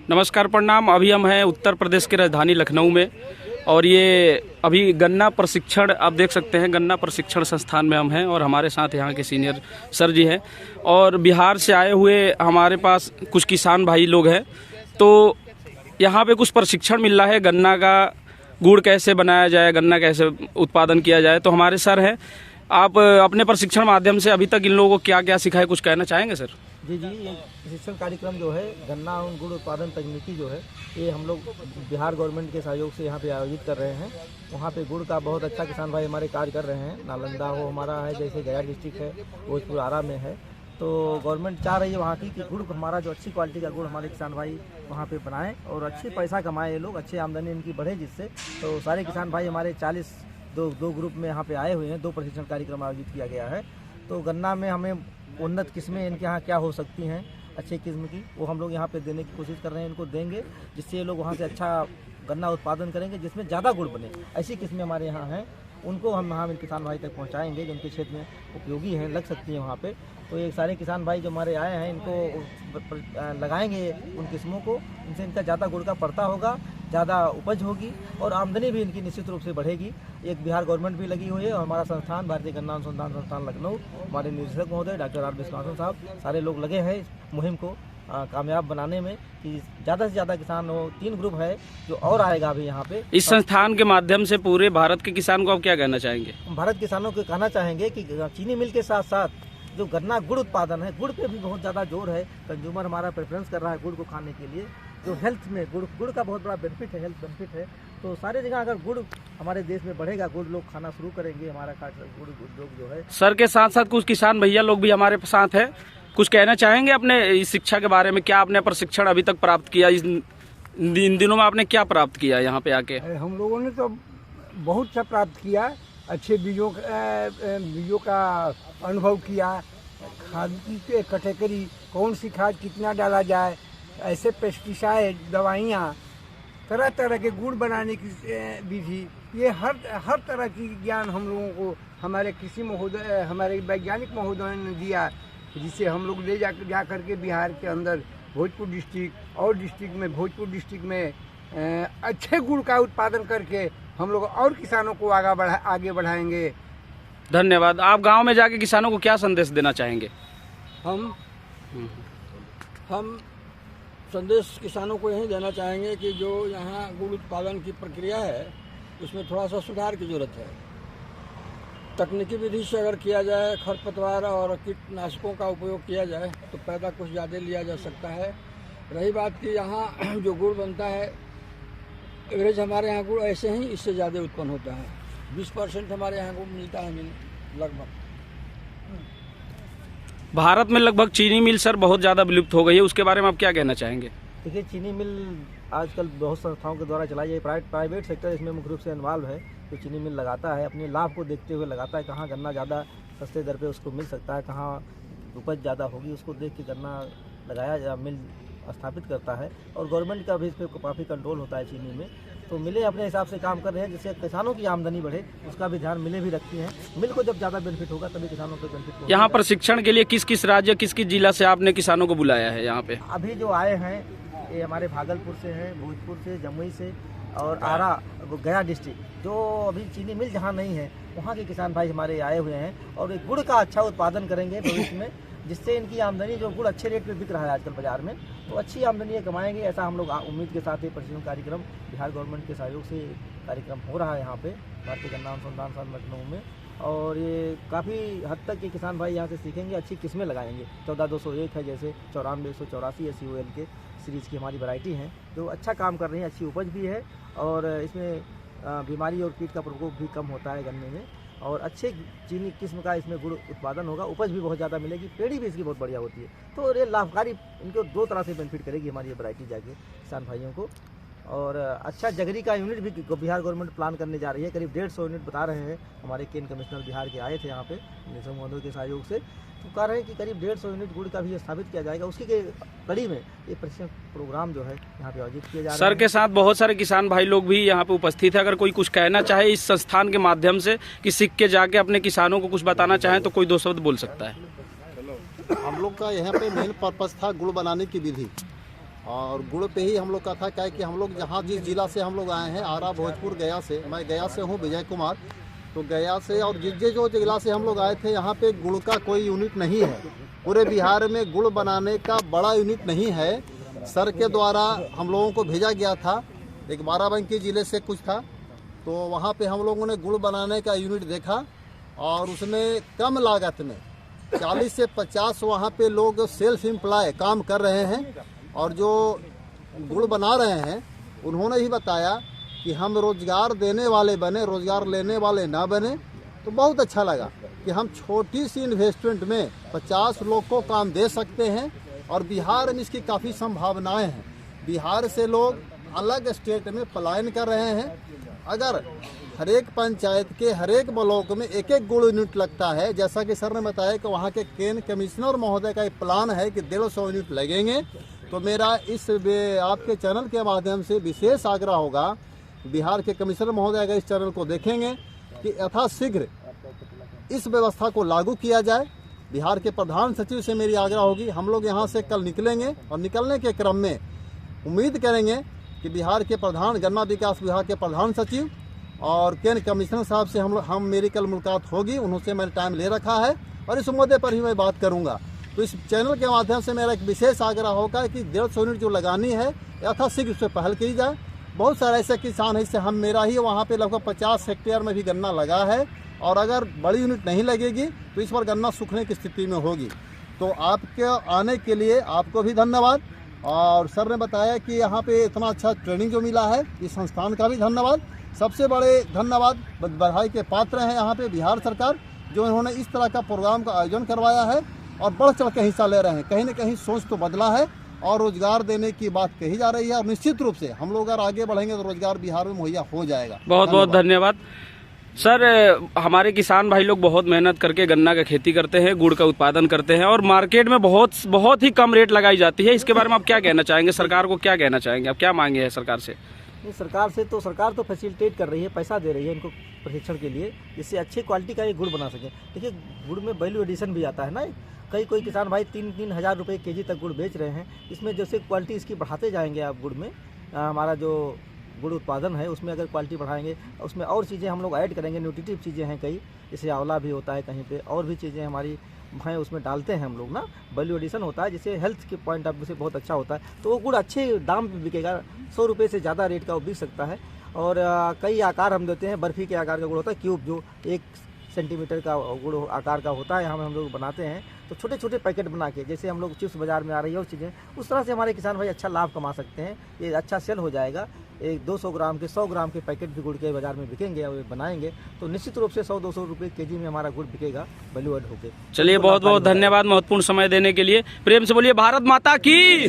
नमस्कार, प्रणाम। अभी हम हैं उत्तर प्रदेश की राजधानी लखनऊ में और ये अभी गन्ना प्रशिक्षण आप देख सकते हैं। गन्ना प्रशिक्षण संस्थान में हम हैं और हमारे साथ यहाँ के सीनियर सर जी हैं और बिहार से आए हुए हमारे पास कुछ किसान भाई लोग हैं। तो यहाँ पे कुछ प्रशिक्षण मिल रहा है, गन्ना का गुड़ कैसे बनाया जाए, गन्ना कैसे उत्पादन किया जाए। तो हमारे सर हैं, आप अपने प्रशिक्षण माध्यम से अभी तक इन लोगों को क्या क्या सिखाए, कुछ कहना चाहेंगे सर? जी, ये प्रशिक्षण कार्यक्रम जो है गन्ना और गुड़ उत्पादन तकनीकी जो है ये हम लोग बिहार गवर्नमेंट के सहयोग से यहाँ पे आयोजित कर रहे हैं। वहाँ पे गुड़ का बहुत अच्छा किसान भाई हमारे कार्य कर रहे हैं। नालंदा हो हमारा है, जैसे गया डिस्ट्रिक्ट है, भोजपुर आरा में है। तो गवर्नमेंट चाह रही है वहाँ की कि गुड़ हमारा जो अच्छी क्वालिटी का गुड़ हमारे किसान भाई वहाँ पे बनाएं और अच्छे पैसा कमाएं, ये लोग अच्छी आमदनी इनकी बढ़े जिससे। तो सारे किसान भाई हमारे 40 दो ग्रुप में यहाँ पे आए हुए हैं। 2 प्रशिक्षण कार्यक्रम आयोजित किया गया है। तो गन्ना में हमें उन्नत किस्में इनके यहाँ क्या हो सकती हैं अच्छे किस्म की, वो हम लोग यहाँ पे देने की कोशिश कर रहे हैं। इनको देंगे जिससे ये लोग वहाँ से अच्छा गन्ना उत्पादन करेंगे जिसमें ज़्यादा गुड़ बने। ऐसी किस्में हमारे यहाँ हैं, उनको हम यहाँ किसान भाई तक पहुँचाएंगे जिनके क्षेत्र में उपयोगी हैं, लग सकती हैं वहाँ पे। तो ये सारे किसान भाई जो हमारे आए हैं इनको लगाएंगे उन किस्मों को, इनसे इनका ज़्यादा गुड़ का पड़ता होगा, ज़्यादा उपज होगी और आमदनी भी इनकी निश्चित रूप से बढ़ेगी। एक बिहार गवर्नमेंट भी लगी हुई है और हमारा संस्थान भारतीय गन्ना अनुसंधान संस्थान लखनऊ, हमारे निदेशक महोदय डॉक्टर आर विश्वनाथन साहब, सारे लोग लगे हैं इस मुहिम को कामयाब बनाने में कि ज़्यादा से ज़्यादा किसान हो। 3 ग्रुप है जो और आएगा अभी यहाँ पे। इस संस्थान के माध्यम से पूरे भारत के किसान को आप क्या कहना चाहेंगे? भारत किसानों को कहना चाहेंगे कि चीनी मिल के साथ साथ जो गन्ना गुड़ उत्पादन है, गुड़ पे भी बहुत ज़्यादा जोर है। कंज्यूमर हमारा प्रेफरेंस कर रहा है गुड़ को खाने के लिए। जो हेल्थ में गुड़ का बहुत बड़ा बेनिफिट है, हेल्थ बेनिफिट है। तो सारे जगह अगर गुड़ हमारे देश में बढ़ेगा, गुड़ लोग खाना शुरू करेंगे, हमारा गुड़ उद्योग जो है। सर के साथ साथ कुछ किसान भैया लोग भी हमारे साथ हैं, कुछ कहना चाहेंगे अपने इस शिक्षा के बारे में? क्या आपने प्रशिक्षण अभी तक प्राप्त किया, इन दिनों में आपने क्या प्राप्त किया यहाँ पे आके? हम लोगों ने तो बहुत सा प्राप्त किया, अच्छे बीजों का अनुभव किया, खाद की कैटेगरी, कौन सी खाद कितना डाला जाए, ऐसे पेस्टिसाइड, दवाइयाँ, तरह तरह के गुड़ बनाने की विधि, ये हर तरह की ज्ञान हम लोगों को हमारे कृषि महोदय, हमारे वैज्ञानिक महोदय ने दिया, जिसे हम लोग ले जा करके बिहार के अंदर भोजपुर डिस्ट्रिक्ट और भोजपुर डिस्ट्रिक्ट में अच्छे गुड़ का उत्पादन करके हम लोग और किसानों को आगे बढ़ाएंगे। धन्यवाद। आप गांव में जाके किसानों को क्या संदेश देना चाहेंगे? हम संदेश किसानों को यही देना चाहेंगे कि जो यहाँ गुड़ उत्पादन की प्रक्रिया है उसमें थोड़ा सा सुधार की जरूरत है। तकनीकी विधि से अगर किया जाए, खरपतवार और कीटनाशकों का उपयोग किया जाए तो पैदा कुछ ज़्यादा लिया जा सकता है। रही बात कि यहाँ जो गुड़ बनता है, एवरेज हमारे यहाँ गुड़ ऐसे ही इससे ज़्यादा उत्पन्न होता है। 20% हमारे यहाँ गुड़ मिलता है लगभग। भारत में लगभग चीनी मिल सर बहुत ज़्यादा विलुप्त हो गई है, उसके बारे में आप क्या कहना चाहेंगे? देखिए, चीनी मिल आजकल बहुत संस्थाओं के द्वारा चलाई जाए, प्राइवेट सेक्टर इसमें मुख्य रूप से इन्वॉल्व है। तो चीनी मिल लगाता है, अपने लाभ को देखते हुए लगाता है, कहाँ गन्ना ज़्यादा सस्ते दर पे उसको मिल सकता है, कहाँ उपज ज़्यादा होगी, उसको देख के गन्ना लगाया मिल स्थापित करता है। और गवर्नमेंट का भी इस पर काफ़ी कंट्रोल होता है चीनी में। तो मिलें अपने हिसाब से काम कर रहे हैं जिससे किसानों की आमदनी बढ़े, उसका भी ध्यान मिलें भी रखती हैं। मिल को जब ज़्यादा बेनिफिट होगा तभी किसानों को बेनिफिट होगा। यहाँ प्रशिक्षण के लिए किस किस राज्य, किस किस जिला से आपने किसानों को बुलाया है यहाँ पे? अभी जो आए हैं ये हमारे भागलपुर से हैं, भोजपुर से, जमुई से और आरा गया डिस्ट्रिक्ट। जो अभी चीनी मिल जहाँ नहीं है वहाँ के किसान भाई हमारे आए हुए हैं और एक गुड़ का अच्छा उत्पादन करेंगे भविष्य में, जिससे इनकी आमदनी, जो गुड़ अच्छे रेट पे बिक रहा है आजकल बाजार में, तो अच्छी आमदनी ये कमाएंगे। ऐसा हम लोग उम्मीद के साथ ये प्रशिक्षण कार्यक्रम बिहार गवर्नमेंट के सहयोग से कार्यक्रम हो रहा है यहाँ पे भारतीय गन्ना अनुसंधान संस्थान लखनऊ में। और ये काफ़ी हद तक ये किसान भाई यहाँ से सीखेंगे, अच्छी किस्में लगाएंगे। 14201 है, जैसे 94 SUL के सीरीज़ की हमारी वैरायटी हैं जो अच्छा काम कर रही हैं, अच्छी उपज भी है और इसमें बीमारी और कीट का प्रकोप भी कम होता है गन्ने में। और अच्छे चीनी किस्म का इसमें गुड़ उत्पादन होगा, उपज भी बहुत ज़्यादा मिलेगी, पेड़ी भी इसकी बहुत बढ़िया होती है। तो ये लाभकारी, इनको 2 तरह से बेनिफिट करेगी हमारी ये वैरायटी जाके किसान भाइयों को। और अच्छा जगरी का यूनिट भी बिहार गवर्नमेंट प्लान करने जा रही है, करीब 150 यूनिट बता रहे हैं। हमारे केन कमिश्नर बिहार के आए थे यहाँ पे निदेशक महोदय के सहयोग से, तो कह रहे हैं कि करीब 150 यूनिट गुड़ का भी स्थापित किया जाएगा। उसी के कड़ी में ये प्रशिक्षण प्रोग्राम जो है यहाँ पे आयोजित किया जा रहा है। सर के साथ बहुत सारे किसान भाई लोग भी यहाँ पे उपस्थित है। अगर कोई कुछ कहना चाहे इस संस्थान के माध्यम से कि सीख के जाके अपने किसानों को कुछ बताना चाहें तो कोई 2 शब्द बोल सकता है। हम लोग का यहाँ पे मेन पर्पस था गुड़ बनाने की विधि। और गुड़ पे ही हम लोग का था। क्या है कि हम लोग जहाँ जिस जिला से हम लोग आए हैं, आरा, भोजपुर, गया से, मैं गया से हूँ, विजय कुमार। तो गया से और जो जिला से हम लोग आए थे, यहाँ पे गुड़ का कोई यूनिट नहीं है। पूरे बिहार में गुड़ बनाने का बड़ा यूनिट नहीं है। सर के द्वारा हम लोगों को भेजा गया था, एक बाराबंकी जिले से कुछ था, तो वहाँ पे हम लोगों ने गुड़ बनाने का यूनिट देखा और उसमें कम लागत में 40 से 50 वहाँ पे लोग सेल्फ एम्प्लॉय काम कर रहे हैं। और जो गुड़ बना रहे हैं उन्होंने ही बताया कि हम रोजगार देने वाले बने, रोजगार लेने वाले ना बने। तो बहुत अच्छा लगा कि हम छोटी सी इन्वेस्टमेंट में 50 लोग को काम दे सकते हैं और बिहार में इसकी काफ़ी संभावनाएं हैं। बिहार से लोग अलग स्टेट में पलायन कर रहे हैं। अगर हर एक पंचायत के हर एक ब्लॉक में एक एक गुड़ यूनिट लगता है, जैसा कि सर ने बताया कि वहाँ के केन कमिश्नर महोदय का एक प्लान है कि 150 यूनिट लगेंगे। तो मेरा इस आपके चैनल के माध्यम से विशेष आग्रह होगा, बिहार के कमिश्नर महोदय अगर इस चैनल को देखेंगे कि यथाशीघ्र इस व्यवस्था को लागू किया जाए। बिहार के प्रधान सचिव से मेरी आग्रह होगी, हम लोग यहाँ से कल निकलेंगे और निकलने के क्रम में उम्मीद करेंगे कि बिहार के प्रधान, गन्ना विकास विभाग के प्रधान सचिव और केन कमिश्नर साहब से हम मेरी कल मुलाकात होगी। उन्होंने मैंने टाइम ले रखा है और इस मुद्दे पर ही मैं बात करूँगा। तो इस चैनल के माध्यम से मेरा एक विशेष आग्रह होगा कि 150 यूनिट जो लगानी है यथाशीघ्र उस पर पहल की जाए। बहुत सारे ऐसे किसान हैं, इससे हम मेरा ही वहाँ पे लगभग 50 हेक्टेयर में भी गन्ना लगा है और अगर बड़ी यूनिट नहीं लगेगी तो इस बार गन्ना सूखने की स्थिति में होगी। तो आपके आने के लिए आपको भी धन्यवाद। और सर ने बताया कि यहाँ पे इतना अच्छा ट्रेनिंग जो मिला है, इस संस्थान का भी धन्यवाद। सबसे बड़े धन्यवाद, बधाई के पात्र हैं यहाँ पे बिहार सरकार, जो इन्होंने इस तरह का प्रोग्राम का आयोजन करवाया है और बढ़ चढ़ के हिस्सा ले रहे हैं। कहीं न कहीं सोच तो बदला है और रोजगार देने की बात कही जा रही है और निश्चित रूप से हम लोग अगर आगे बढ़ेंगे तो रोजगार बिहार में मुहैया हो जाएगा। बहुत बहुत धन्यवाद सर। हमारे किसान भाई लोग बहुत मेहनत करके गन्ना का खेती करते हैं, गुड़ का उत्पादन करते हैं और मार्केट में बहुत ही कम रेट लगाई जाती है। इसके बारे में आप क्या कहना चाहेंगे? सरकार को क्या कहना चाहेंगे? आप क्या मांगे हैं सरकार से? नहीं, सरकार तो फैसिलिटेट कर रही है, पैसा दे रही है इनको प्रशिक्षण के लिए, जिससे अच्छी क्वालिटी का ये गुड़ बना सके। देखिए, गुड़ में वैल्यू एडिशन भी आता है ना। कोई किसान भाई 3-3 हज़ार रुपये केजी तक गुड़ बेच रहे हैं। इसमें जैसे क्वालिटी इसकी बढ़ाते जाएंगे आप गुड़ में, हमारा जो गुड़ उत्पादन है उसमें अगर क्वालिटी बढ़ाएंगे, उसमें और चीज़ें हम लोग ऐड करेंगे, न्यूट्रिटिव चीज़ें हैं कई, जैसे आंवला भी होता है कहीं पे, और भी चीज़ें हमारी हैं उसमें डालते हैं हम लोग ना। वैल्यू एडिशन होता है, जिससे हेल्थ के पॉइंट ऑफ व्यू से बहुत अच्छा होता है। तो वो गुड़ अच्छे दाम पे बिकेगा, 100 रुपये से ज़्यादा रेट का वो बिक सकता है। और कई आकार हम देते हैं, बर्फ़ी के आकार का गुड़ होता है, क्यूब जो 1 सेंटीमीटर का गुड़ आकार का होता है, हम लोग बनाते हैं। तो छोटे छोटे पैकेट बना के, जैसे हम लोग चिप्स बाज़ार में आ रही है और चीज़ें, उस तरह से हमारे किसान भाई अच्छा लाभ कमा सकते हैं। ये अच्छा सेल हो जाएगा। एक 200 ग्राम के 100 ग्राम के पैकेट भी गुड़ के बाज़ार में बिकेंगे और बनाएंगे तो निश्चित रूप से 100-200 रुपये केजी में हमारा गुड़ बिकेगा वैल्यू एड होकर। चलिए, बहुत बहुत धन्यवाद महत्वपूर्ण समय देने के लिए। प्रेम से बोलिए भारत माता की।